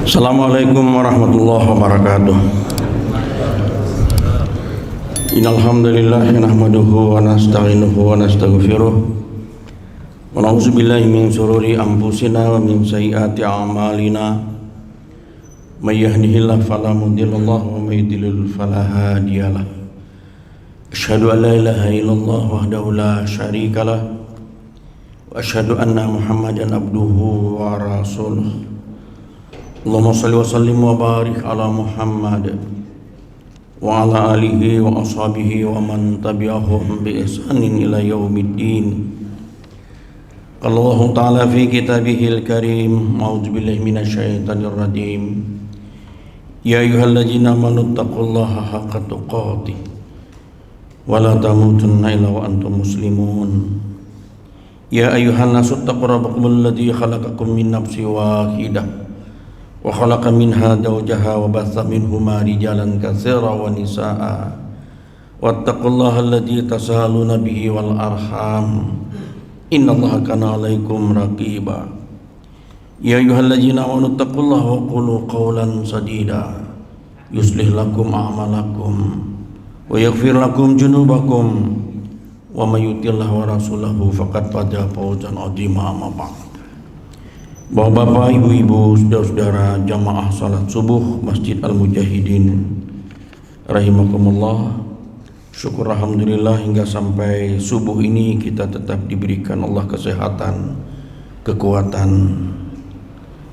Assalamualaikum warahmatullahi wabarakatuh. Innal hamdalillah nahmaduhu wa nasta'inuhu wa nastaghfiruh wa na'udzu billahi min shururi anfusina wa min sayyiati a'malina. May yahdihillahu fala mudhillalah wa may yudlil fala hadiyalah. Asyhadu an la ilaha illallah wahdahu la syarikalah wa asyhadu anna Muhammadan abduhu wa rasuluh. Allahumma salli wa sallim wa barik ala Muhammad wa ala alihi wa ashabihi wa man tabi'ahum bi ihsanin ila yaumiddin. Allah Ta'ala fi kitabihil karim, a'udzu billahi minasyaitonir rajim. Ya ayyuhalladzina amanu taqullaha haqqa tuqatih wa la tamutunna illa wa antum muslimun. Ya ayyuhan nasu taqu rabbakumul ladzi khalaqakum min nafsin wahidah wa khalaqa minha zawjaha wa batha minhuma rijalan katsiran wa nisaa wattaqullaha alladzi tasaaluna bihi wal arham innallaha kana 'alaikum raqiba. Ya ayyuhalladzina amanu taqullaha wa qulu qawlan sadida yuslih lakum a'malakum wa yaghfir lakum dzunubakum wa may yuti'illah wa rasulahu faqad faza fawzan 'azima. Amma ba'd. Bapak-bapak, ibu-ibu, saudara-saudara jamaah salat subuh Masjid Al-Mujahidin rahimakumullah. Syukur alhamdulillah hingga sampai subuh ini kita tetap diberikan Allah kesehatan, kekuatan,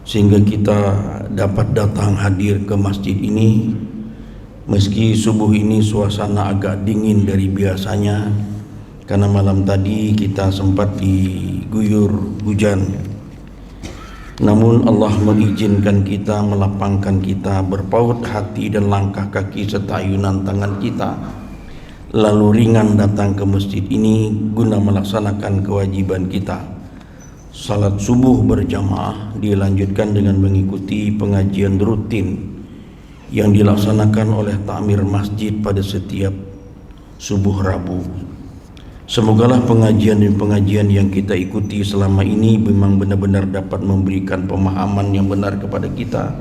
sehingga kita dapat datang hadir ke masjid ini. Meski subuh ini suasana agak dingin dari biasanya, karena malam tadi kita sempat diguyur hujan. Namun Allah mengizinkan kita, melapangkan kita, berpaut hati dan langkah kaki serta ayunan tangan kita, lalu ringan datang ke masjid ini guna melaksanakan kewajiban kita. Salat subuh berjamaah dilanjutkan dengan mengikuti pengajian rutin yang dilaksanakan oleh takmir masjid pada setiap subuh Rabu. Semogalah pengajian dan pengajian yang kita ikuti selama ini memang benar-benar dapat memberikan pemahaman yang benar kepada kita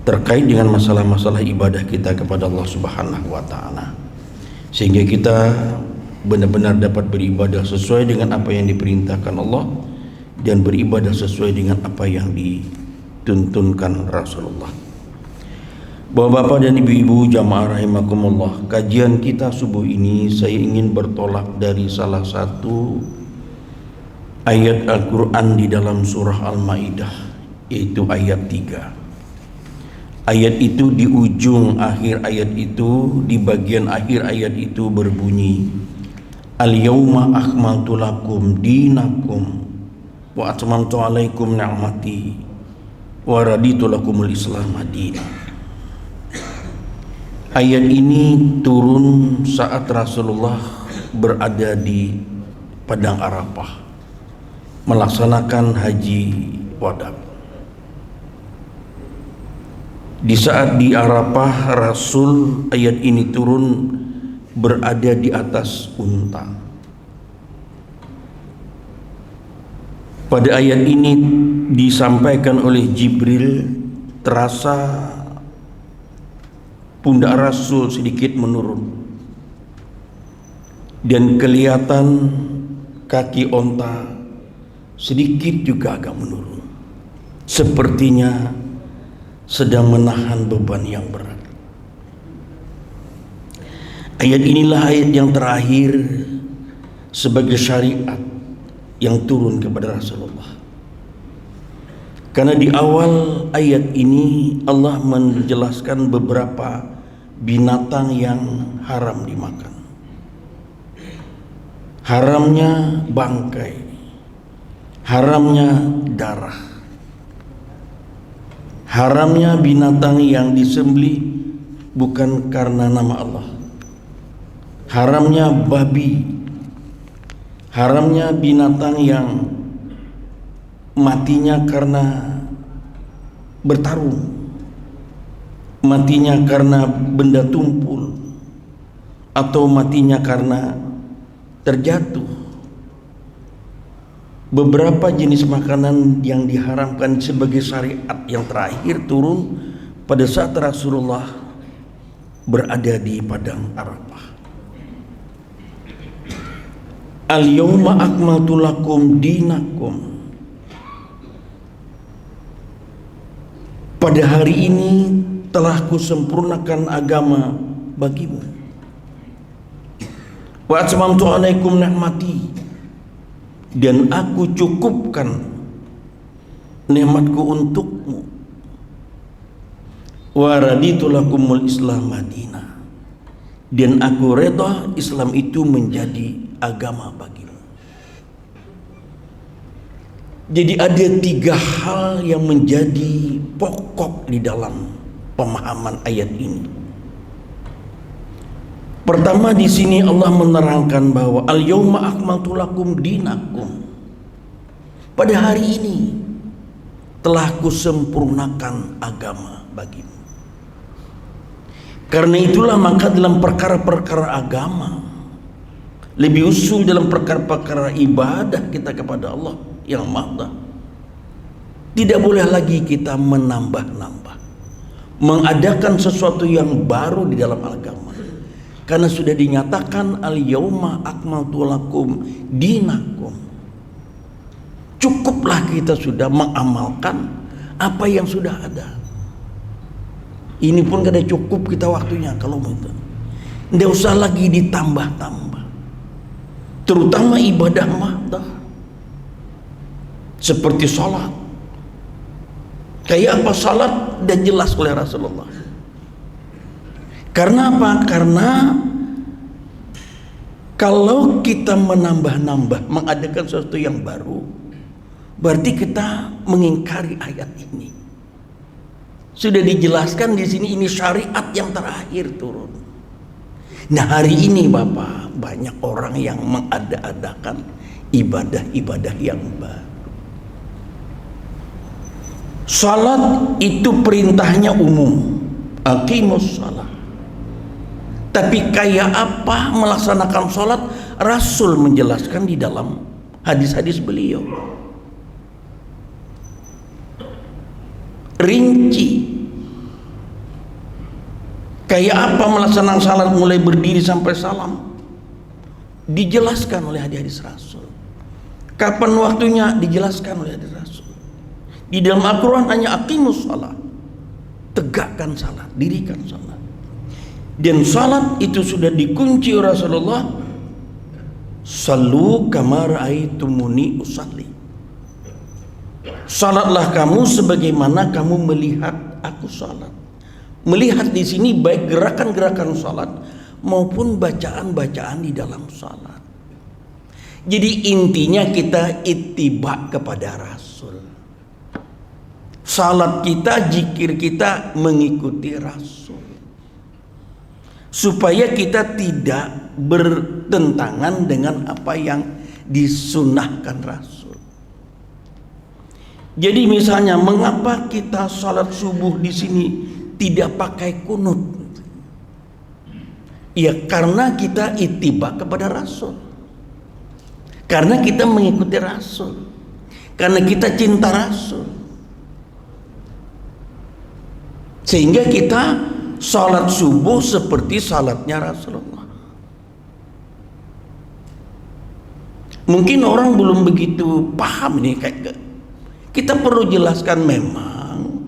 terkait dengan masalah-masalah ibadah kita kepada Allah Subhanahu wa Ta'ala, sehingga kita benar-benar dapat beribadah sesuai dengan apa yang diperintahkan Allah dan beribadah sesuai dengan apa yang dituntunkan Rasulullah. Bapak-bapak dan ibu-ibu jamaah rahimakumullah, kajian kita subuh ini saya ingin bertolak dari salah satu ayat Al-Quran di dalam surah Al-Ma'idah, yaitu ayat 3. Ayat itu di ujung akhir ayat itu, di bagian akhir ayat itu berbunyi, Al-yawma akmaltu lakum dinakum wa atmamtu alaikum ni'mati wa raditu lakumul islam madina. Ayat ini turun saat Rasulullah berada di Padang Arafah melaksanakan haji wada. Di saat di Arafah, Rasul, ayat ini turun berada di atas unta. Pada ayat ini disampaikan oleh Jibril, terasa pundak Rasul sedikit menurun dan kelihatan kaki onta sedikit juga agak menurun, sepertinya sedang menahan beban yang berat. Ayat inilah ayat yang terakhir sebagai syariat yang turun kepada Rasulullah. Karena di awal ayat ini Allah menjelaskan beberapa binatang yang haram dimakan. Haramnya bangkai, haramnya darah, haramnya binatang yang disembelih bukan karena nama Allah, haramnya babi, haramnya binatang yang matinya karena bertarung, matinya karena benda tumpul, atau matinya karena terjatuh. beberapa jenis makanan yang diharamkan sebagai syariat yang terakhir turun pada saat Rasulullah berada di padang Arafah. Al-yawma akmaltu lakum dinakum. Pada hari ini telah kusempurnakan agama bagimu. Wa atmamtu alaikum ni'mati, dan aku cukupkan nikmatku untukmu. Wa raditu lakumul Islam madinah, dan aku redha Islam itu menjadi agama bagimu. Jadi ada 3 hal yang menjadi pokok di dalam pemahaman ayat ini. Pertama, di sini Allah menerangkan bahwa al-yauma akmaltu lakum dinakum. Pada hari ini telah kusempurnakan agama bagimu. Karena itulah maka dalam perkara-perkara agama, lebih usul dalam perkara-perkara ibadah kita kepada Allah yang Maha, tidak boleh lagi kita menambah-nambah, mengadakan sesuatu yang baru di dalam agama, karena sudah dinyatakan al-yauma akmaltu lakum dinakum. Cukuplah kita sudah mengamalkan apa yang sudah ada. Ini pun kada cukup kita waktunya kalau begitu. Tidak usah lagi ditambah-tambah, terutama ibadah Maha seperti salat. Kayak apa salat dan jelas oleh Rasulullah. Karena apa? Karena kalau kita menambah-nambah, mengadakan sesuatu yang baru, berarti kita mengingkari ayat ini. Sudah dijelaskan di sini, ini syariat yang terakhir turun. Nah, hari ini Bapak, banyak orang yang mengada-adakan ibadah-ibadah yang baru. Salat itu perintahnya umum, aqimus salat. Tapi kayak apa melaksanakan salat, Rasul menjelaskan di dalam hadis-hadis beliau. Rinci. Kayak apa melaksanakan salat mulai berdiri sampai salam, dijelaskan oleh hadis-hadis Rasul. Kapan waktunya, dijelaskan oleh hadis Rasul. Di dalam Al-Quran hanya aqimus salat, tegakkan salat, dirikan salat. Dan salat itu sudah dikunci Rasulullah, sallu kama ra'aitumuni usalli. Salatlah kamu sebagaimana kamu melihat aku salat. Melihat di sini baik gerakan-gerakan salat maupun bacaan-bacaan di dalam salat. Jadi intinya kita ittiba kepada Rasul. Salat kita, zikir kita mengikuti Rasul, supaya kita tidak bertentangan dengan apa yang disunahkan Rasul. Jadi misalnya, mengapa kita salat subuh di sini tidak pakai kunut? Ya karena kita ittiba kepada Rasul, karena kita mengikuti Rasul, karena kita cinta Rasul. Sehingga kita salat subuh seperti salatnya Rasulullah. Mungkin orang belum begitu paham nih, kayak kita perlu jelaskan memang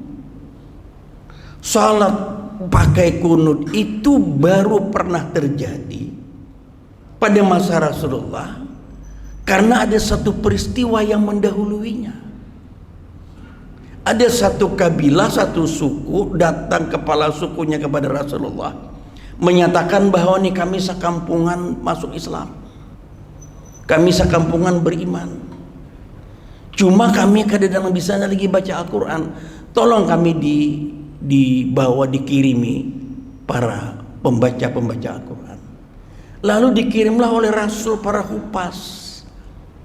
salat pakai kunut itu baru pernah terjadi pada masa Rasulullah, karena ada satu peristiwa yang mendahuluinya. Ada satu kabilah, satu suku datang kepala sukunya kepada Rasulullah, menyatakan bahwa nih kami sekampungan masuk Islam, kami sekampungan beriman, cuma kami kadang-kadang bisa lagi baca Al-Quran, tolong kami dibawa, dikirimi para pembaca Al-Quran. Lalu dikirimlah oleh Rasul para hupas,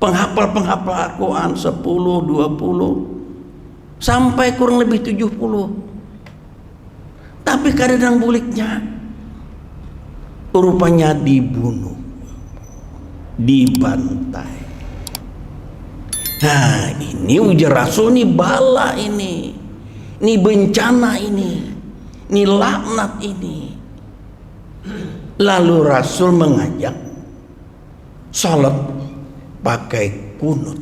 penghafal Al-Quran 10, 20 sampai kurang lebih 70. Tapi kadang buliknya rupanya dibunuh, dibantai. Nah, ini ujar Rasul, ini bala ini bencana ini laknat ini. Lalu Rasul mengajak salat pakai kunut.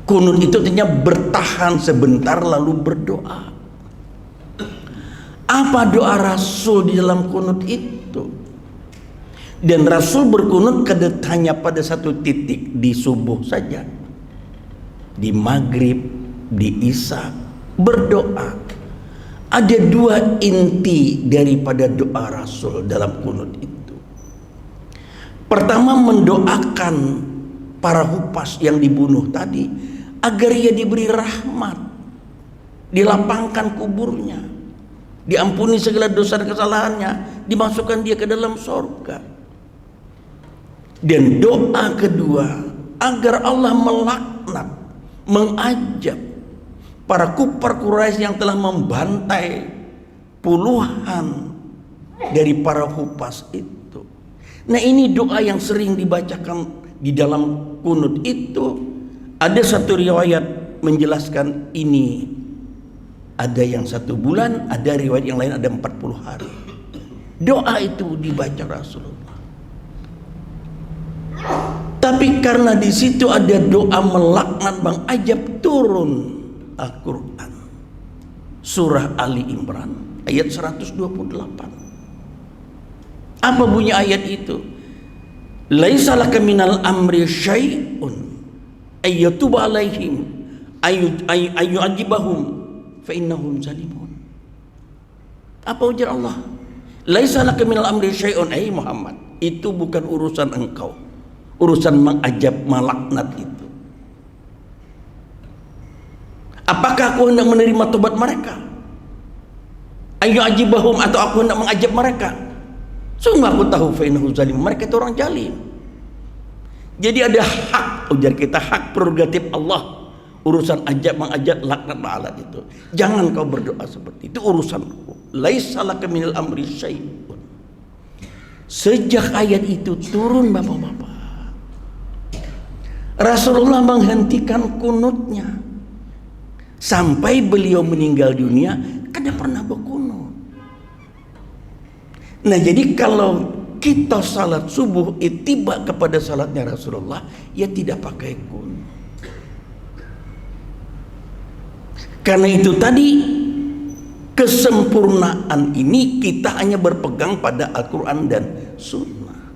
Kunut itu artinya bertahan sebentar lalu berdoa. Apa doa Rasul di dalam kunut itu? Dan Rasul berkunut hanya pada satu titik, di subuh saja, di maghrib, di isya, berdoa. Ada dua inti daripada doa Rasul dalam kunut itu. Pertama, mendoakan para hupas yang dibunuh tadi agar ia diberi rahmat, dilapangkan kuburnya, diampuni segala dosa dan kesalahannya, dimasukkan dia ke dalam surga. Dan doa kedua, agar Allah melaknat, mengajab para kufar Quraisy yang telah membantai puluhan dari para hupas itu. Nah, ini doa yang sering dibacakan di dalam kunut itu. Ada satu riwayat menjelaskan ini ada yang 1 bulan, ada riwayat yang lain ada 40 hari. Doa itu dibaca Rasulullah. Tapi karena di situ ada doa melaknat, mengajab, turun Al-Quran surah Ali Imran ayat 128. Apa bunyi ayat itu? Laisa laka minal amri syai'un ayyatuba alaihim ayyu'ajibahum fa innahum zalimun. Apa ujar Allah? Laisa laka minal amri syai'un, Muhammad, itu bukan urusan engkau, urusan mengajab, melaknat itu. Apakah aku hendak menerima tobat mereka? Ayyu'ajibahum, atau aku hendak mengajab mereka? Sungguh aku tahu fa innahum zalimun, mereka itu orang zalim. Jadi ada hak, ujar kita, hak prerogatif Allah, urusan ajab, mengajab, laknat, ma'alat itu. Jangan kau berdoa seperti itu, urusanku. Laisa laka minal amri syai'un. Sejak ayat itu turun, bapak-bapak, Rasulullah menghentikan kunutnya sampai beliau meninggal dunia, kada pernah berkunut. Nah, jadi kalau kita salat subuh tiba kepada salatnya Rasulullah, ya tidak pakai kunut. Karena itu tadi, kesempurnaan ini kita hanya berpegang pada Al-Quran dan Sunnah.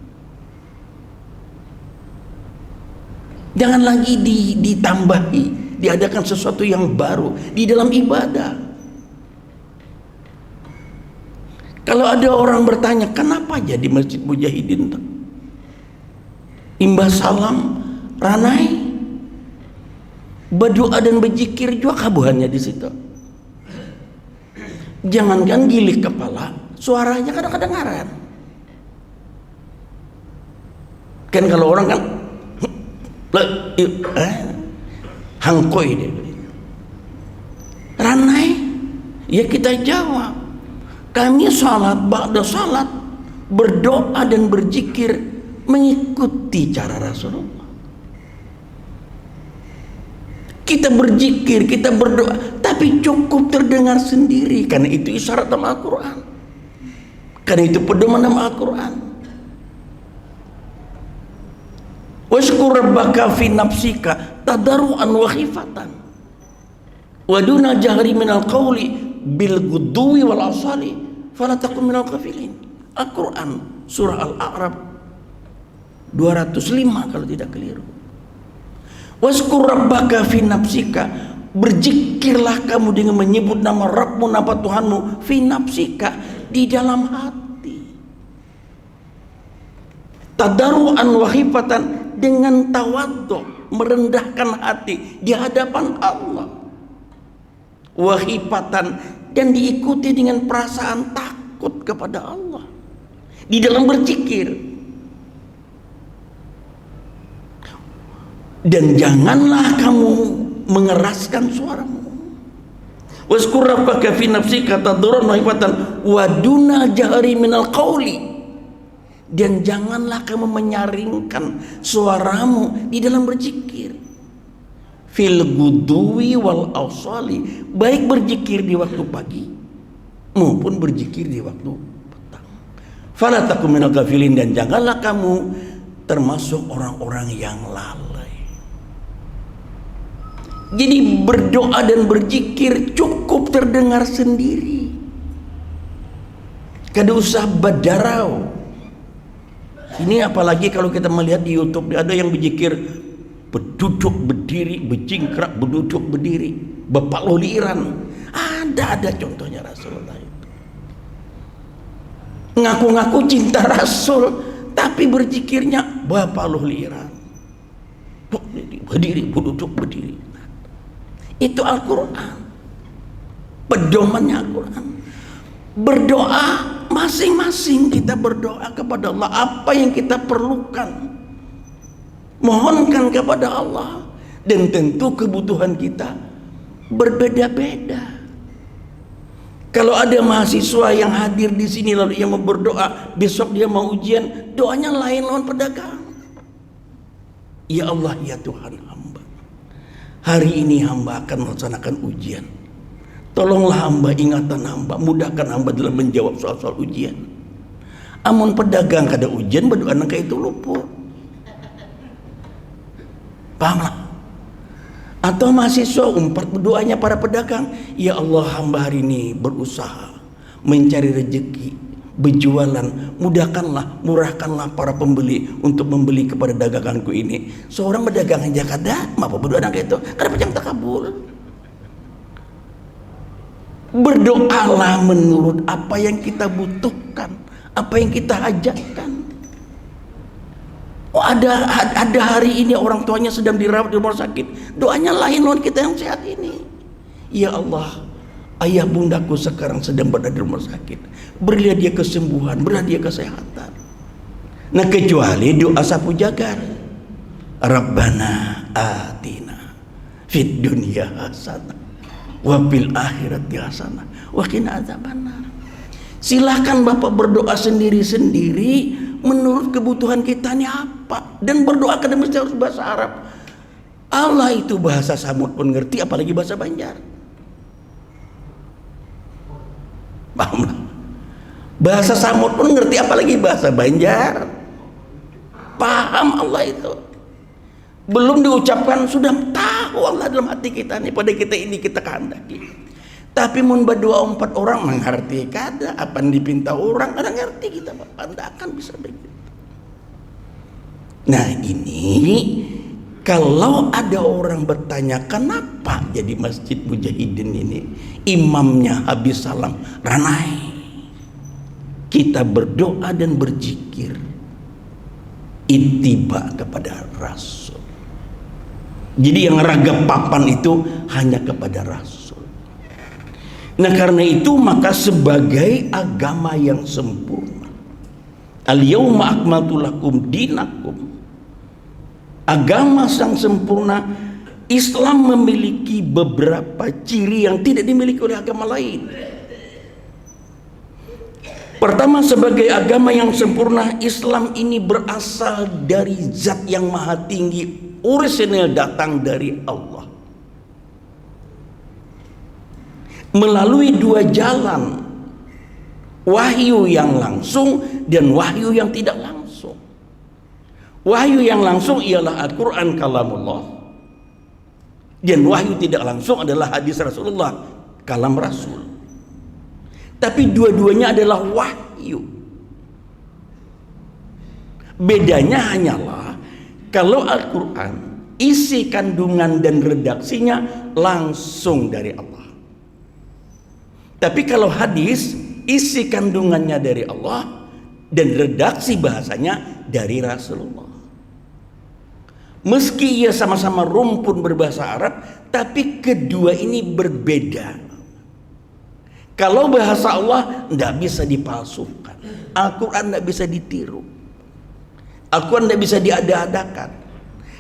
Jangan lagi ditambahi, diadakan sesuatu yang baru di dalam ibadah. Kalau ada orang bertanya, kenapa jadi Masjid Mujahidin imbah salam, ranai, berdoa dan berzikir juga kabuhannya di situ. Jangankan gilih kepala, suaranya kadang-kadang ngaran. Kan kalau orang kan hangkoi dia. Ranai, ya kita jawab. Kami salat, ba'da salat, berdoa dan berzikir mengikuti cara Rasulullah. Kita berzikir, kita berdoa, tapi cukup terdengar sendiri, karena itu isyarat dalam Al-Quran, karena itu pedoman dalam Al-Quran. Washkur rabbaka fi nafsika tadarruan wa khifatan wa duna jahri minal qawli bil ghudwi wal asali fala takun minal ghafilin. Al-Quran surah Al-A'raf 205 kalau tidak keliru. Washkur rabbaka fi nafsika, berzikirlah kamu dengan menyebut nama Rabbmu, nama Tuhanmu, fi nafsika, di dalam hati, tadarruan wa khifatan, dengan tawadhu, merendahkan hati di hadapan Allah, wa khifatan, dan diikuti dengan perasaan takut kepada Allah di dalam berzikir. Dan janganlah kamu mengeraskan suaramu. Wazkur rabbaka fi nafsika tadarruan wa khifatan wa duna jahri minal qawli, dan janganlah kamu menyaringkan suaramu di dalam berzikir. fil guduwi wal awsali, baik berzikir di waktu pagi maupun berzikir di waktu petang. Fala takum minal ghafilin, dan janganlah kamu termasuk orang-orang yang lalai. Jadi berdoa dan berzikir cukup terdengar sendiri, kada usah badarau. Ini apalagi kalau kita melihat di YouTube, ada yang berzikir berduduk berdiri, berjingkrak berduduk berdiri, bepaluh liiran. Ada contohnya Rasulullah itu. Ngaku-ngaku cinta Rasul, tapi berzikirnya bepaluh liiran. Berdiri, berduduk berdiri. Itu Al-Quran. Pedomannya Al-Quran. Berdoa, masing-masing kita berdoa kepada Allah apa yang kita perlukan, mohonkan kepada Allah, dan tentu kebutuhan kita berbeda-beda. Kalau ada mahasiswa yang hadir di sini lalu ia mau berdoa, besok dia mau ujian, doanya lain lawan pedagang. Ya Allah, ya Tuhan hamba, hari ini hamba akan melaksanakan ujian. Tolonglah hamba, ingatan hamba, mudahkan hamba dalam menjawab soal-soal ujian. Amun pedagang kada ujian, berdoa nangka itu luput. Pahamlah? Atau mahasiswa umpat berdoanya para pedagang, ya Allah, hamba hari ini berusaha mencari rezeki, berjualan, mudahkanlah, murahkanlah para pembeli untuk membeli kepada daganganku ini. Seorang pedagang aja kada, apa berdoa nangka itu? Kada macam takabul. Berdoalah menurut apa yang kita butuhkan, apa yang kita hajatkan. Oh, ada hari ini orang tuanya sedang dirawat di rumah sakit, doanya lain lawan kita yang sehat ini. Ya Allah, ayah bundaku sekarang sedang berada di rumah sakit, berilah dia kesembuhan, berilah dia kesehatan. Nah, kecuali doa sapu jagat, Rabbana atina fid dunya hasanah wa fil akhirati hasanah wa qina adzabannar. Silahkan Bapak berdoa sendiri-sendiri menurut kebutuhan kita ini apa, dan berdoa kada mesti harus bahasa Arab. Allah itu bahasa Samud pun ngerti, apalagi bahasa Banjar. Paham? Bahasa Samud pun ngerti, apalagi bahasa Banjar. Paham Allah itu. Belum diucapkan sudah tahu Allah dalam hati kita nih, pada kita ini kita kehendaki. Tapi mun berdoa 4 orang mengerti kada, apa yang dipinta orang kada ngerti kita, anda akan bisa begitu. Nah, ini kalau ada orang bertanya kenapa jadi Masjid Mujahidin ini imamnya habis salam ranai, kita berdoa dan berzikir ittiba kepada Rasul. Jadi yang raga papan itu hanya kepada Rasul. Nah, karena itu maka sebagai agama yang sempurna, al-yauma akmaltu lakum dinakum, agama yang sempurna, Islam memiliki beberapa ciri yang tidak dimiliki oleh agama lain. Pertama, sebagai agama yang sempurna, Islam ini berasal dari zat yang maha tinggi, orisinal, datang dari Allah melalui 2 jalan, wahyu yang langsung dan wahyu yang tidak langsung. Wahyu yang langsung ialah Al-Quran kalamullah, dan wahyu tidak langsung adalah hadis Rasulullah, kalam Rasul. Tapi dua-duanya adalah wahyu. Bedanya hanyalah kalau Al-Quran isi kandungan dan redaksinya langsung dari Allah, tapi kalau hadis isi kandungannya dari Allah dan redaksi bahasanya dari Rasulullah. Meski ia sama-sama rumpun berbahasa Arab, tapi kedua ini berbeda. Kalau bahasa Allah tidak bisa dipalsukan, Al-Quran tidak bisa ditiru, Al-Quran tidak bisa diada-adakan,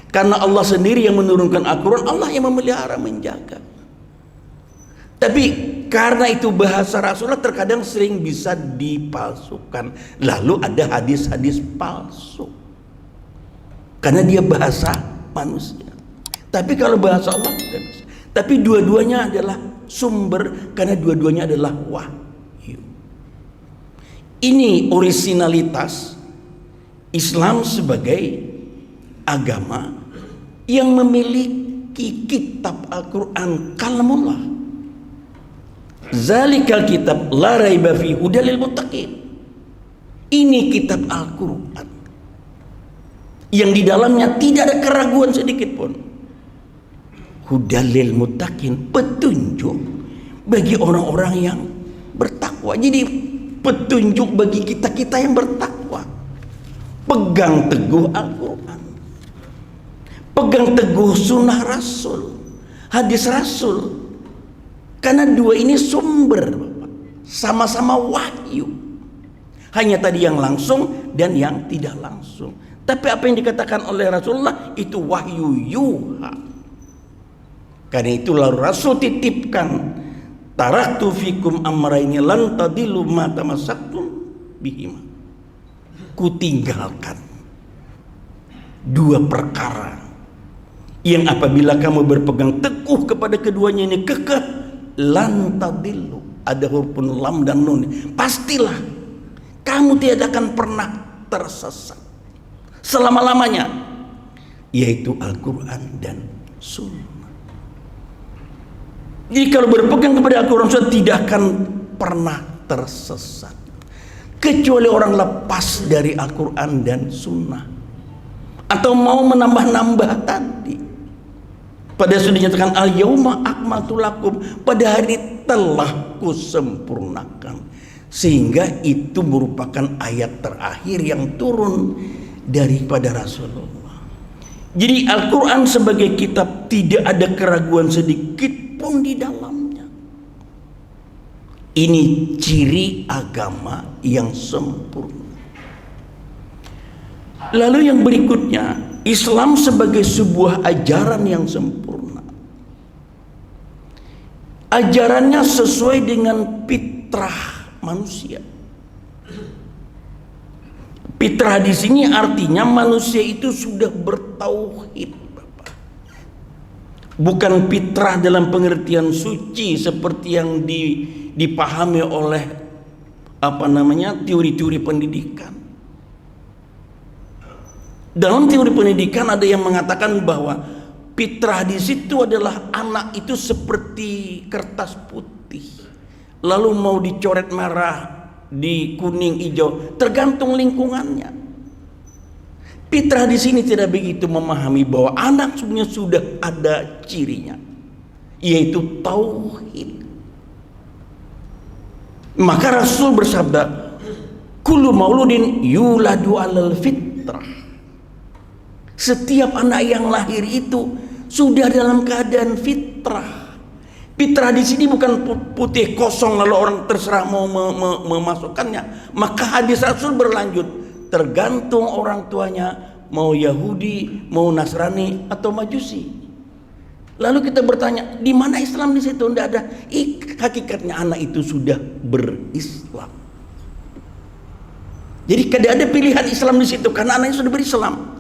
karena Allah sendiri yang menurunkan Al-Quran, Allah yang memelihara, menjaga. Tapi karena itu bahasa Rasulullah terkadang sering bisa dipalsukan, lalu ada hadis-hadis palsu karena dia bahasa manusia. Tapi kalau bahasa Allah tidak bisa. Tapi dua-duanya adalah sumber, karena dua-duanya adalah wahyu. Ini orisinalitas Islam sebagai agama yang memiliki kitab Al-Quran kalamullah. Zalikal kitab la raiba fi hudalil muttaqin. Ini kitab Al-Quran yang di dalamnya tidak ada keraguan sedikit pun. Hudalil muttaqin, petunjuk bagi orang-orang yang bertakwa. Jadi petunjuk bagi kita-kita yang bertakwa. Pegang teguh Al-Quran, pegang teguh sunnah Rasul, hadis Rasul, karena dua ini sumber, sama-sama wahyu. Hanya tadi yang langsung dan yang tidak langsung. Tapi apa yang dikatakan oleh Rasulullah itu wahyu yuha. Karena itulah Rasul titipkan, taraktu fikum amraini lan tadillu ma tamassaktum bihima. Kutinggalkan dua perkara yang apabila kamu berpegang teguh kepada keduanya ini kekeh, lan tadillu, ada huruf lam dan nun, pastilah kamu tidak akan pernah tersesat selama-lamanya, yaitu Al-Quran dan Sunnah. Jadi kalau berpegang kepada Al-Quran Sunnah tidak akan pernah tersesat, kecuali orang lepas dari Al-Quran dan Sunnah atau mau menambah-nambah tadi. Pada sudah dinyatakan al-yauma akmaltu lakum, pada hari telah kusempurnakan, sehingga itu merupakan ayat terakhir yang turun daripada Rasulullah. Jadi Al-Quran sebagai kitab tidak ada keraguan sedikit pun di dalamnya. Ini ciri agama yang sempurna. Lalu yang berikutnya, Islam sebagai sebuah ajaran yang sempurna. Ajarannya sesuai dengan fitrah manusia. Fitrah di sini artinya manusia itu sudah bertauhid, Bapak. Bukan fitrah dalam pengertian suci seperti yang dipahami oleh teori-teori pendidikan. Dalam teori pendidikan ada yang mengatakan bahwa fitrah di situ adalah anak itu seperti kertas putih, lalu mau dicoret merah, di kuning, hijau, tergantung lingkungannya. Fitrah di sini tidak begitu memahami bahwa anak sebenarnya sudah ada cirinya, yaitu tauhid. Maka Rasul bersabda, kullu mauludin yuladu alal fitrah. Setiap anak yang lahir itu sudah dalam keadaan fitrah. Fitrah di sini bukan putih kosong lalu orang terserah mau memasukkannya. Maka hadis Rasul berlanjut, tergantung orang tuanya, mau Yahudi, mau Nasrani atau Majusi. Lalu kita bertanya, di mana Islam di situ? Tidak ada. Hakikatnya anak itu sudah berislam. Jadi tidak ada pilihan Islam di situ karena anaknya sudah berislam.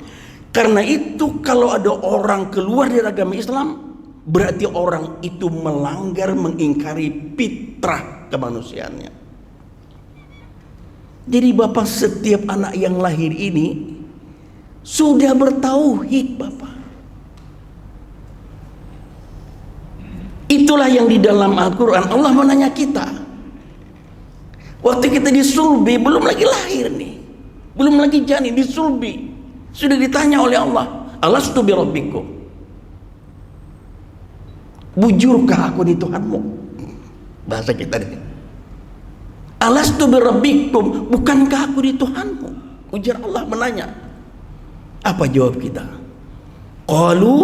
Karena itu kalau ada orang keluar dari agama Islam, berarti orang itu melanggar, mengingkari fitrah kemanusiaannya. Jadi Bapak, setiap anak yang lahir ini sudah bertauhid, Bapak. Itulah yang di dalam Al-Quran Allah menanya kita. Waktu kita disulbi, belum lagi lahir nih, belum lagi janin, disulbi, sudah ditanya oleh Allah, alastu bi rabbikum, bujurkah aku di Tuhanmu? Bahasa kita ini, alastu bi rabbikum, bukankah aku di Tuhanmu? Ujar Allah menanya. Apa jawab kita? Qalu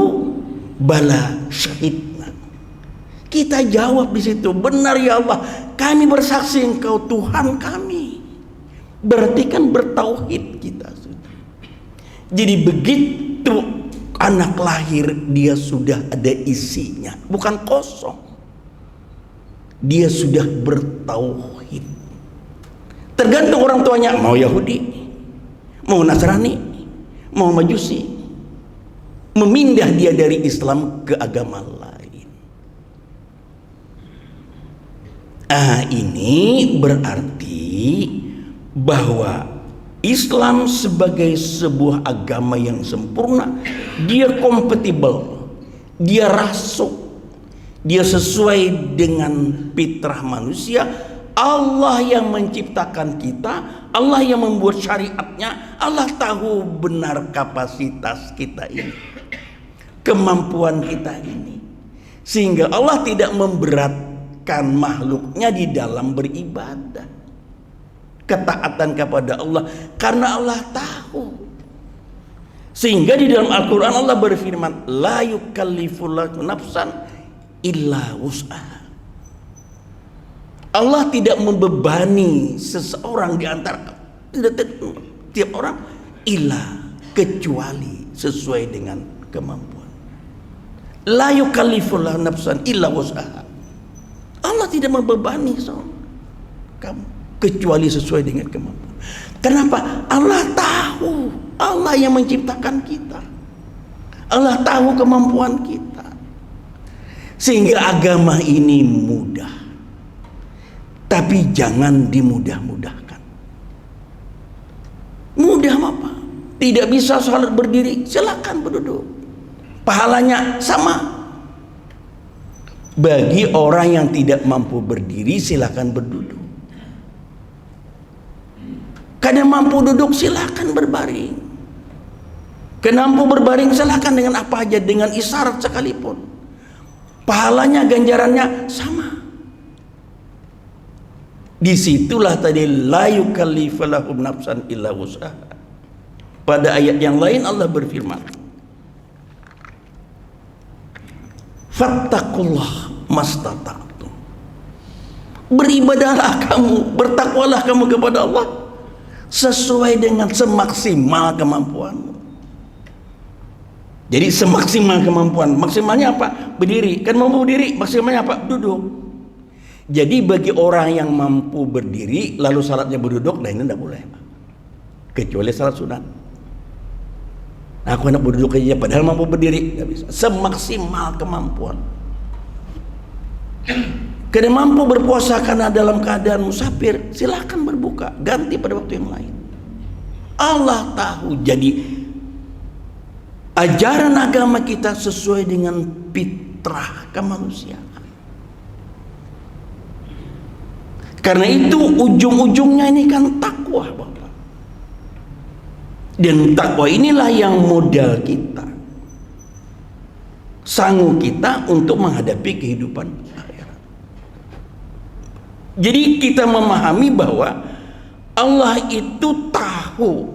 bala syahidna. Kita jawab di situ, benar ya Allah, kami bersaksi Engkau Tuhan kami. Berarti kan bertauhid kita sudah. Jadi begitu anak lahir, dia sudah ada isinya, bukan kosong. Dia sudah bertauhid. Tergantung orang tuanya, mau Yahudi, mau Nasrani, mau Majusi. memindah dia dari Islam ke agama lain. Ini berarti bahwa Islam sebagai sebuah agama yang sempurna, dia kompatibel, dia rasuk, dia sesuai dengan fitrah manusia. Allah yang menciptakan kita, Allah yang membuat syariatnya, Allah tahu benar kapasitas kita ini, kemampuan kita ini, sehingga Allah tidak memberatkan makhluknya di dalam beribadah, ketaatan kepada Allah, karena Allah tahu. Sehingga di dalam Al-Quran Allah berfirman, la yukallifullahu nafsan illa wus'aha. Allah tidak membebani seseorang di antara tiap orang illa kecuali sesuai dengan kemampuan. La yukallifullahu nafsan illa wus'aha. Allah tidak membebani kamu kecuali sesuai dengan kemampuan. Kenapa? Allah tahu, Allah yang menciptakan kita, Allah tahu kemampuan kita, sehingga agama ini mudah. Tapi jangan dimudah-mudahkan. Mudah apa? Tidak bisa salat berdiri, silakan berduduk, pahalanya sama. Bagi orang yang tidak mampu berdiri, silakan berduduk. Kadang mampu duduk, silakan berbaring. Kadang mampu berbaring, silakan dengan apa aja, dengan isyarat sekalipun, pahalanya, ganjarannya sama. Disitulah tadi la yukallifullahu nafsan illa wus'aha. Pada ayat yang lain Allah berfirman, fattaqullah mastata'tum. Beribadahlah kamu, bertakwalah kamu kepada Allah sesuai dengan semaksimal kemampuanmu. Jadi semaksimal kemampuan, maksimalnya apa? Berdiri. Kan mampu berdiri, maksimalnya apa? Duduk. Jadi bagi orang yang mampu berdiri lalu salatnya berduduk, nah ini tidak boleh, kecuali salat sunat. Nah, aku nak berduduk aja padahal mampu berdiri, tidak bisa. Semaksimal kemampuan. Karena mampu berpuasa karena dalam keadaan musafir, silakan berbuka, ganti pada waktu yang lain. Allah tahu. Jadi ajaran agama kita sesuai dengan fitrah kemanusiaan. Karena itu ujung-ujungnya ini kan takwa, Bapak. Dan takwa inilah yang modal kita, sanggup kita untuk menghadapi kehidupan akhirat. Jadi kita memahami bahwa Allah itu tahu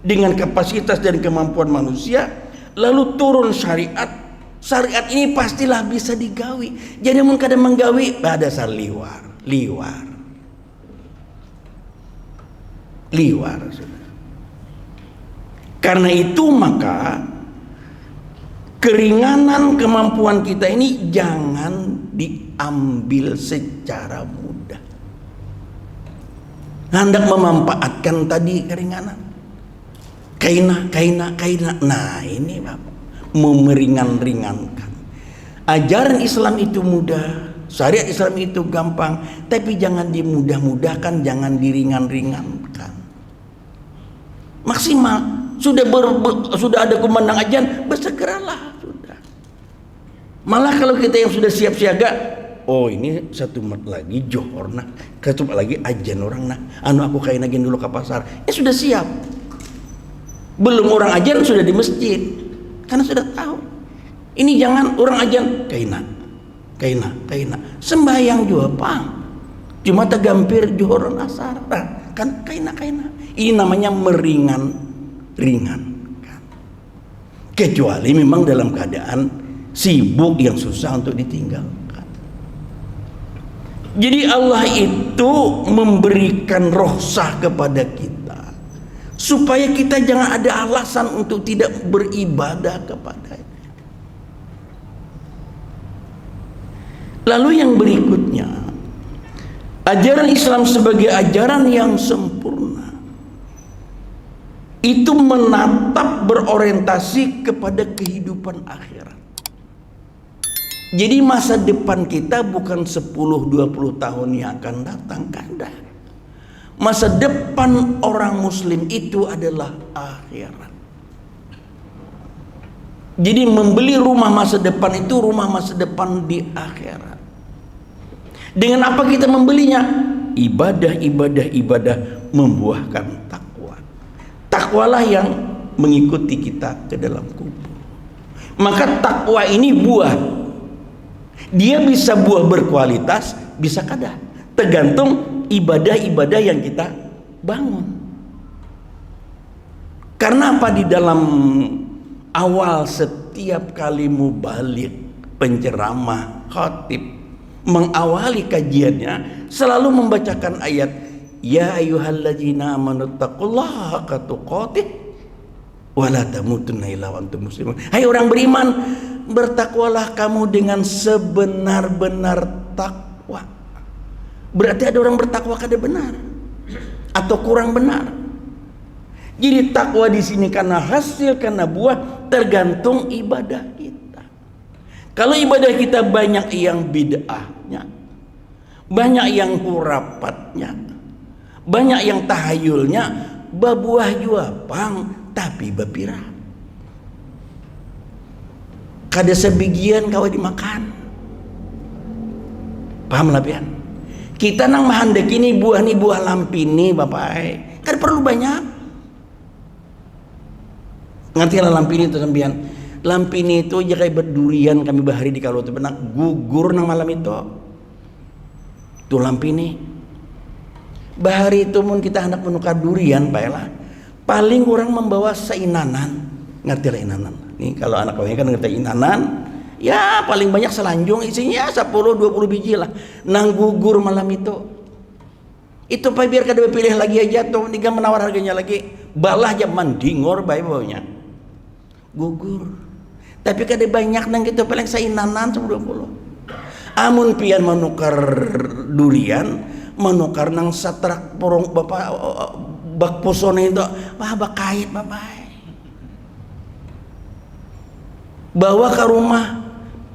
dengan kapasitas dan kemampuan manusia, lalu turun syariat. Syariat ini pastilah bisa digawi. Jadi kadang menggawi pada dasar liwar. Karena itu maka keringanan kemampuan kita ini jangan diambil secara mudah. Hendak memanfaatkan tadi keringanan, kaina. Nah ini Bapak, memeringan-ringankan. Ajaran Islam itu mudah, syariat Islam itu gampang, tapi jangan dimudah-mudahkan, jangan diringan-ringankan. Maksimal, sudah ada kumandang ajan, bersegeralah sudah. Malah kalau kita yang sudah siap siaga, oh ini 1 menit lagi johor nah, 1 menit lagi ajan orang nah, aku kain lagi dulu ke pasar, sudah siap. Belum orang ajan sudah di masjid, karena sudah tahu. Ini jangan orang ajan kaina. Sembahyang juga pang, cuma tergampir johor asar, nah, kan kaina. Ini namanya meringankan. Kecuali memang dalam keadaan sibuk yang susah untuk ditinggalkan. Jadi Allah itu memberikan rohsah kepada kita supaya kita jangan ada alasan untuk tidak beribadah kepadanya. Lalu yang berikutnya, ajaran Islam sebagai ajaran yang sempurna. itu menatap berorientasi kepada kehidupan akhirat. Jadi masa depan kita bukan 10-20 tahun yang akan datang, kada. Masa depan orang muslim itu adalah akhirat. Jadi membeli rumah masa depan itu rumah masa depan di akhirat. Dengan apa kita membelinya? Ibadah membuahkan takwa. Takwalah yang mengikuti kita ke dalam kubur. Maka takwa ini buah. Dia bisa buah berkualitas, bisa kada. Tergantung ibadah-ibadah yang kita bangun. Karena apa? Di dalam awal setiap kali mubalik, penceramah, khatib mengawali kajiannya selalu membacakan ayat ya ayyuhalladzina amanu taqullaha haqqa tuqatih wa la tamutunna illa wa antum muslimun. Hai orang beriman, bertakwalah kamu dengan sebenar-benar takwa. Berarti ada orang bertakwa kada benar atau kurang benar. Jadi takwa di sini karena hasil, karena buah, tergantung ibadah kita. Kalau ibadah kita banyak yang bid'ahnya, banyak yang hurafatnya, banyak yang tahayulnya, babuah juapang tapi bapira. Kada sebagian kau dimakan. Paham lah pian? Kita nang mahandek ini buah lampini bapak. Kada perlu banyak. Ngerti lah lampini itu sampean. Lampini itu aja kayak berdurian kami bahari di kalau benak gugur nang malam itu. Tuh lampini. Bahari itu mun kita hendak menukar durian lah. Paling kurang membawa seinanan. Ngerti lah inanan. Nih kalau anak kawin kan ngerti inanan, ya paling banyak selanjung isinya 10-20 biji lah. Nang gugur malam itu. Itu pak biar kada pilih lagi aja tuh, tiga menawar harganya lagi. Balah jam mandingor bae baunya. Gugur. Tapi kada banyak nang gitu paling seinanan 10-20. Amun pian menukar durian, menukar nang satrak porong bapak bak posone itu, wah bakait bapak. Bawa ke rumah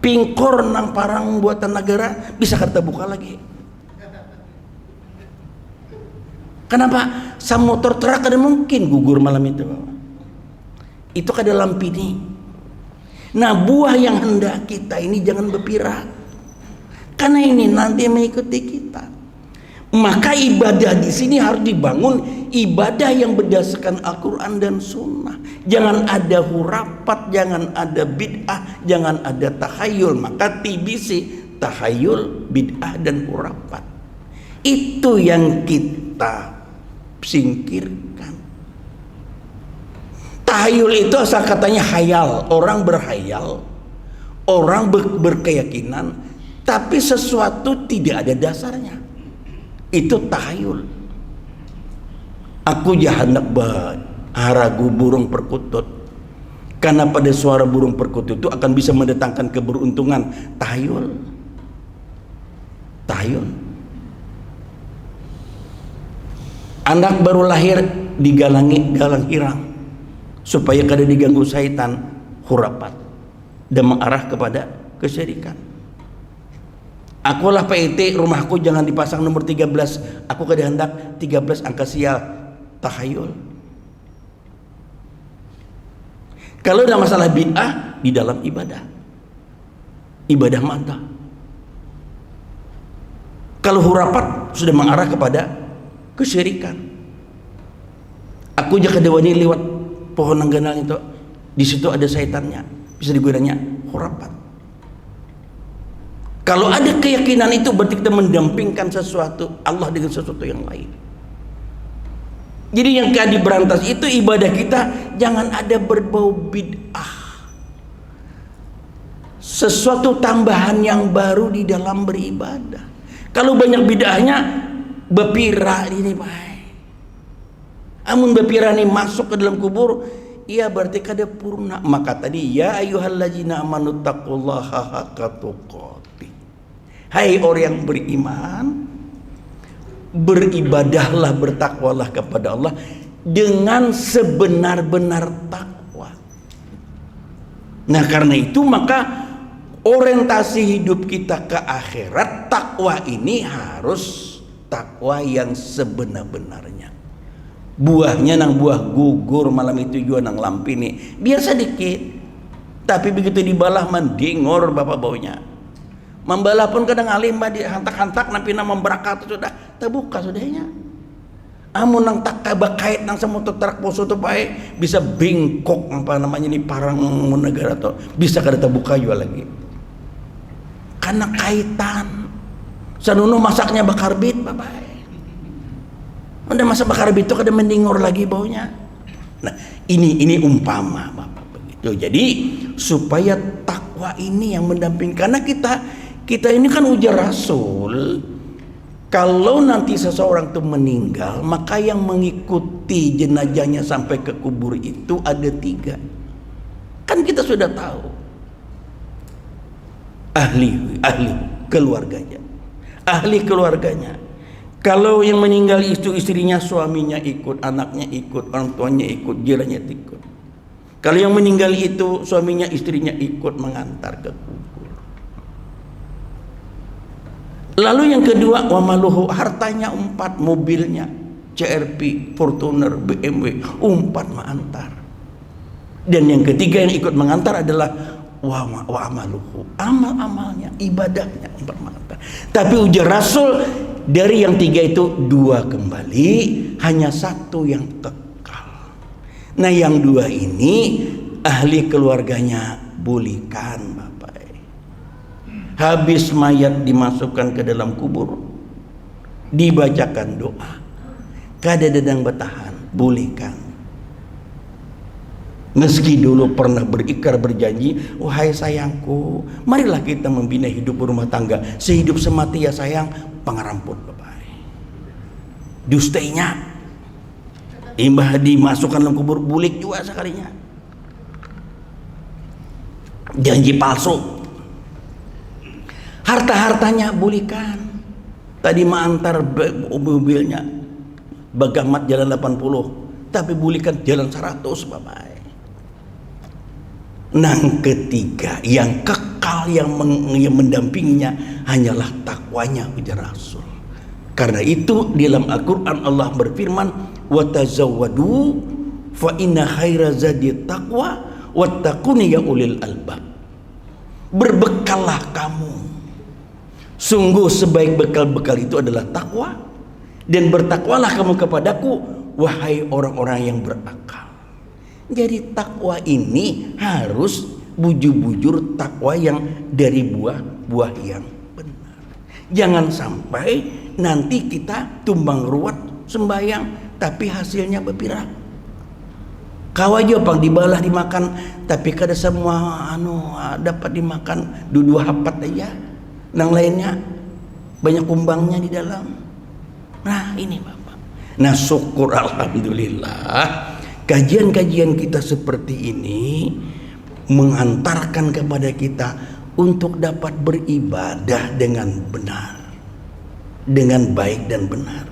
pingkor nang parang buatan negara bisa kita buka lagi. Kenapa? Sama motor truk ada mungkin gugur malam itu. Itu ke dalam lampini. Nah buah yang hendak kita ini jangan berpira. Karena ini nanti mengikuti kita. Maka ibadah di sini harus dibangun ibadah yang berdasarkan Al-Quran dan Sunnah. Jangan ada hurafat, jangan ada bid'ah, jangan ada tahayul. Maka TBC, tahayul, bid'ah dan hurafat. Itu yang kita singkirkan. Tahayul itu asal katanya hayal, orang berhayal, orang berkeyakinan, tapi sesuatu tidak ada dasarnya. Itu tahayul. Aku jahandak haragu burung perkutut, karena pada suara burung perkutut itu akan bisa mendatangkan keberuntungan. Tahayul. Tahayul. Anak baru lahir galang hirang supaya kada diganggu syaitan, hurafat dan mengarah kepada kesyirikan. Akulah PIT, rumahku jangan dipasang nomor 13. Aku kada hendak 13 angka sial. Tahayul. Kalau ada masalah bid'ah di dalam ibadah, ibadah mata. Kalau hurafat sudah mengarah kepada kesyirikan. Aku jaga dewani lewat pohon nangganal itu, di situ ada syaitannya, bisa digunakannya hurafat. Kalau ada keyakinan itu berarti kita mendampingkan sesuatu Allah dengan sesuatu yang lain. Jadi yang kada diberantas itu ibadah kita jangan ada berbau bid'ah. Sesuatu tambahan yang baru di dalam beribadah. Kalau banyak bid'ahnya bepira ini baik. Amun bepira ini masuk ke dalam kubur, iya berarti kada purna. Maka tadi ya ayyuhalladzina amanu taqullaha haqqa tuqatih. Hai orang yang beriman, beribadahlah, bertakwalah kepada Allah dengan sebenar-benar takwa. Nah karena itu maka orientasi hidup kita ke akhirat, takwa ini harus takwa yang sebenar-benarnya. Buahnya nang buah gugur malam itu juga nang lampini biar sedikit, tapi begitu dibalah mendingor bapak baunya. Membalah pun kadang alim di hantak-hantak nampi nama memberakat sudah terbuka sudahnya. Amun nang tak kabakait nang semut terak poso tu bae bisa bengkok apa namanya ini parang negara tuh bisa kada terbuka juga lagi. Karena kaitan sanuno masaknya bakar bit bapak. Udah masa bakar bit itu kada mendingor lagi baunya. Nah, ini umpama Bapak begitu. Jadi supaya takwa ini yang mendampingi, karena kita ini kan ujar Rasul. Kalau nanti seseorang itu meninggal, maka yang mengikuti jenazahnya sampai ke kubur itu ada 3. Kan kita sudah tahu. Ahli keluarganya. Ahli keluarganya. Kalau yang meninggal itu istrinya, suaminya ikut, anaknya ikut, orang tuanya ikut, jirannya ikut. Kalau yang meninggal itu suaminya, istrinya ikut mengantar ke kubur. Lalu yang kedua, wa maluhu, hartanya 4, mobilnya CRV, Fortuner, BMW, 4 mengantar. Dan yang ketiga yang ikut mengantar adalah wa amaluhu, amal-amalnya, ibadahnya 4 mengantar. Tapi ujar Rasul, dari yang 3 itu 2 kembali, hanya 1 yang kekal. Nah yang 2 ini ahli keluarganya bolehkan Bapak. Habis mayat dimasukkan ke dalam kubur, dibacakan doa, kada dedang bertahan, bolehkan. Meski dulu pernah berikrar berjanji, wahai sayangku, marilah kita membina hidup berumah tangga sehidup semati ya sayang, pangarampun Bapak. Dustainya imbah dimasukkan dalam kubur, bulik juga sekalinya. Janji palsu. Harta-hartanya bulikan. Tadi mengantar mobilnya Bagamat jalan 80, tapi bulikan jalan 100 Bapak. Nang ketiga yang kekal yang mendampinginya hanyalah takwanya ujar Rasul. Karena itu di dalam Al-Quran Allah berfirman, wa tazawwadu fa inna khaira zadi taqwa wattaquni ya ulil albab. Berbekallah kamu, sungguh sebaik bekal-bekal itu adalah takwa, dan bertakwalah kamu kepadaku wahai orang-orang yang berakal. Jadi takwa ini harus bujur-bujur takwa yang dari buah-buah yang benar. Jangan sampai nanti kita tumbang ruwet sembayang tapi hasilnya berpirak. Kau aja pang dibalah dimakan tapi kada semua dapat dimakan, 2 hapat aja. Nang lainnya banyak kumbangnya di dalam. Nah ini Bapak. Nah syukur alhamdulillah. Kajian-kajian kita seperti ini mengantarkan kepada kita untuk dapat beribadah dengan benar, dengan baik dan benar.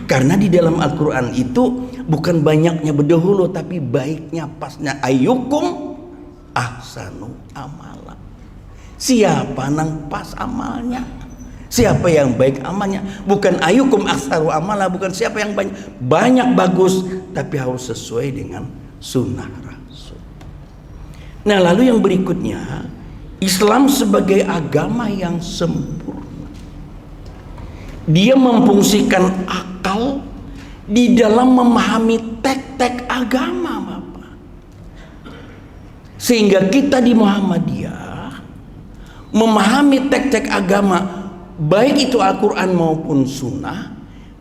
Karena di dalam Al-Quran itu bukan banyaknya berdahulu, tapi baiknya pasnya. Ayyukum ahsanu amala. Siapa nang pas amalnya, siapa yang baik amalnya. Bukan ayyukum ahsanu amala, bukan siapa yang banyak bagus, tapi harus sesuai dengan sunnah Rasul. Nah lalu yang berikutnya, Islam sebagai agama yang sempurna. Dia memfungsikan akal di dalam memahami tek-tek agama Bapak. Sehingga kita di Muhammadiyah memahami tek-tek agama, baik itu Al-Quran maupun sunnah,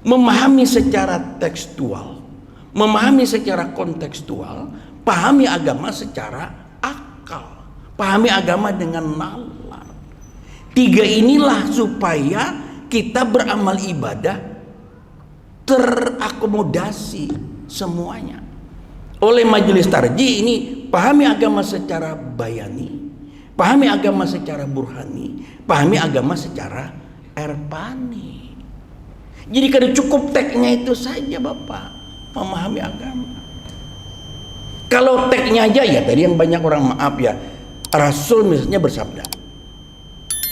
memahami secara tekstual, memahami secara kontekstual, pahami agama secara akal, pahami agama dengan nalar. 3 inilah supaya kita beramal ibadah terakomodasi semuanya. Oleh majelis tarjih ini, pahami agama secara bayani, pahami agama secara burhani, pahami agama secara erpani. Jadi kada cukup teknya itu saja Bapak. memahami agama. Kalau teksnya aja ya tadi yang banyak orang maaf ya, Rasul misalnya bersabda.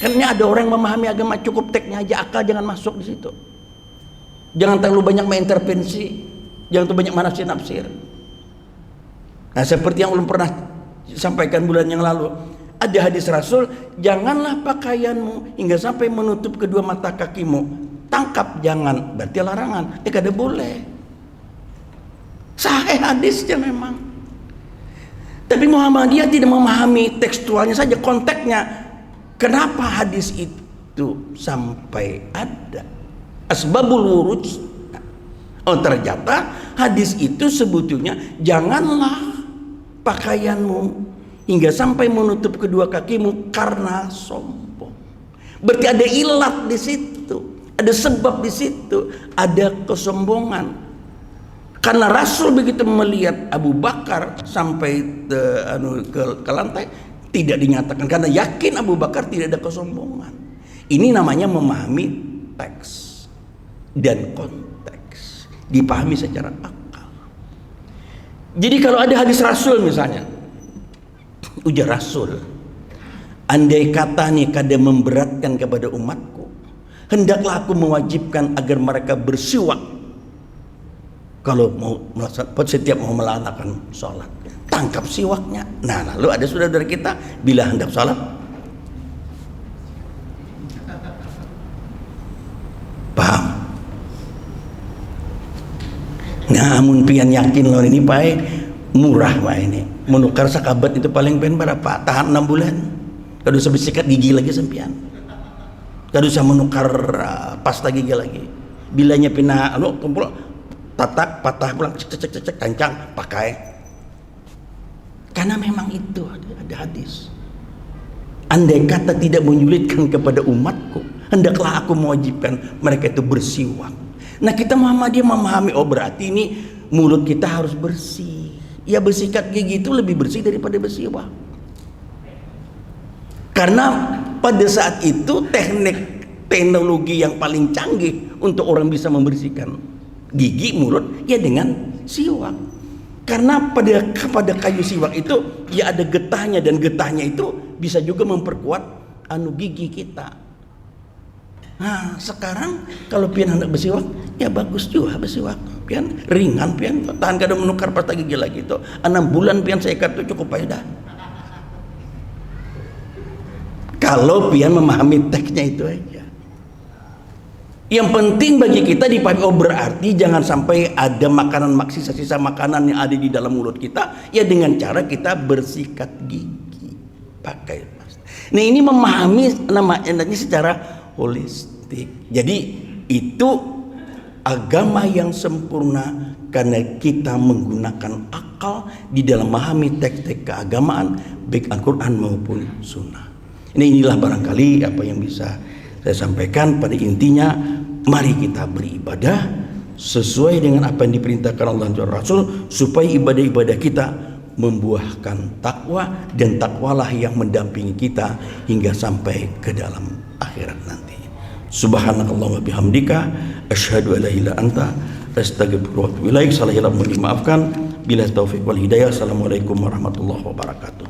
Karena ada orang yang memahami agama cukup teksnya aja, akal jangan masuk di situ. Jangan terlalu banyak mengintervensi, jangan terlalu banyak menafsir-nafsir. Nah, seperti yang ulun pernah sampaikan bulan yang lalu, ada hadis Rasul, janganlah pakaianmu hingga sampai menutup kedua mata kakimu. Tangkap jangan, berarti larangan. Kada boleh. Sahih hadisnya memang. Tapi Muhammadiyah tidak memahami tekstualnya saja, konteksnya. Kenapa hadis itu sampai ada? Asbabul wuruj. Oh, ternyata hadis itu sebetulnya janganlah pakaianmu hingga sampai menutup kedua kakimu karena sombong. Berarti ada ilat di situ, ada sebab di situ, ada kesombongan. Karena Rasul begitu melihat Abu Bakar sampai ke lantai, tidak dinyatakan karena yakin Abu Bakar tidak ada kesombongan. Ini namanya memahami teks dan konteks, dipahami secara akal. Jadi kalau ada hadis Rasul misalnya, ujar Rasul, andai kata nih kada memberatkan kepada umatku, hendaklah aku mewajibkan agar mereka bersiwak kalau mau setiap mau melaksanakan sholat. Tangkap siwaknya. Nah, lalu ada saudara kita bila hendak sholat, paham? Nah, amun pian yakin loh ini pae murah mah ini. Menukar sakabat itu paling pen berapa? Tahan 6 bulan. Kada usah bersikat gigi lagi sempian. Kada usah menukar pasta gigi lagi. Bilanya pina kumpul tatak patah pulang cek kancang pakai. Karena memang itu ada hadis. Andai kata tidak menyulitkan kepada umatku, hendaklah aku mewajibkan mereka itu bersiwak. Nah, kita Muhammadiyah memahami, oh berarti ini mulut kita harus bersih. Ya, bersikat gigi itu lebih bersih daripada bersiwak. Karena pada saat itu teknologi yang paling canggih untuk orang bisa membersihkan gigi mulut ya dengan siwak. Karena pada kayu siwak itu ya ada getahnya, dan getahnya itu bisa juga memperkuat gigi kita. Nah, sekarang kalau pian hendak bersiwak ya bagus juga bersiwak. Pian ringan, pian tahan kada menukar pasta gigi lagi itu. 6 bulan pian sekat itu cukup aja dah. Kalau pian memahami teksnya itu aja. Yang penting bagi kita dipahami, oh berarti jangan sampai ada makanan, sisa-sisa makanan yang ada di dalam mulut kita ya dengan cara kita bersikat gigi pakai pasta. Nah, ini memahami namanya secara holistik. Jadi itu agama yang sempurna karena kita menggunakan akal di dalam memahami teks-teks keagamaan baik Al-Quran maupun Sunnah. Inilah barangkali apa yang bisa saya sampaikan. Pada intinya, mari kita beribadah sesuai dengan apa yang diperintahkan Allah dan Rasul, supaya ibadah-ibadah kita membuahkan takwa, dan takwalah yang mendampingi kita hingga sampai ke dalam akhirat nanti. Subhanakallahumma bihamdika asyhadu an la ilaha illa anta astaghfiruka wa atubu ilaik. Salah hilaf mohon dimaafkan. Bila taufik wal hidayah. Assalamualaikum warahmatullahi wabarakatuh.